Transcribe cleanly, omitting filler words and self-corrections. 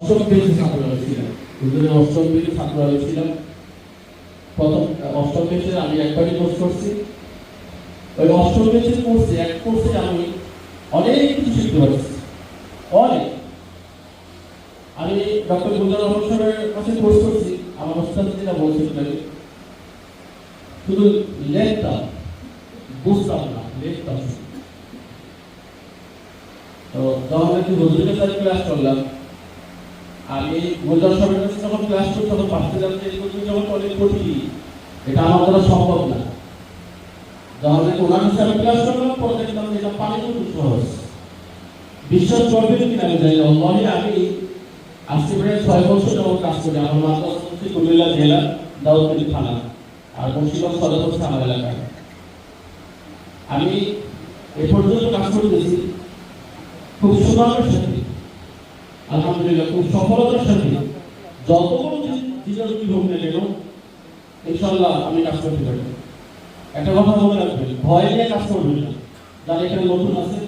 অষ্টম পেজে ছাত্র ছিলাম, দুজনে অষ্টম পেজে ছাত্র ছিলাম। প্রথম অষ্টম পেজে আমি একবারই কোর্স করছি। ওই অষ্টম পেজের কোর্সে এক কোর্সে আমি অনেক কিছু শিখতে পারছি, অনেক। আমি ডক্টর গুলজার রহমান সাহেবের কাছে কোর্স করছি। আমার ওস্তাদ যেটা বলছিলেন, শুধু লেখতাম, বুঝতাম না, লেখতাম। তো যখন একটু হুজুরের সাথে ক্লাস করলাম, আমি গুলজার সাহেবের কাছে যখন ক্লাস করি তখন ভাবতে যাচ্ছি যখন অনেক কঠিন, এটা আমার দ্বারা সম্ভব না। যখন ওনার হিসাবে ক্লাস করলাম, পরে দেখলাম এটা পানি খুব সহজ। বিশ্বাস করবেন কিনা আমি জানি না, আমি আজকে প্রায় 6 বছর যখন কাজ করি। আমার মাদ্রাসা হচ্ছে কুমিল্লা জেলা দাউদকান্দি থানা, আর মুন্সিগঞ্জ সদর হচ্ছে আমার এলাকায়। আমি এ পর্যন্ত কাজ করতেছি খুব সুনামের সাথে, আলহামদুলিল্লাহ, খুব সফলতার সাথে। যতগুলো জিনিস হোক না কেন, ইনশাল্লাহ আমি কাজ করতে পারি। একটা কথা মনে রাখবেন, ভয় নিয়ে কাজ করবেন না। যারা এখানে নতুন আছে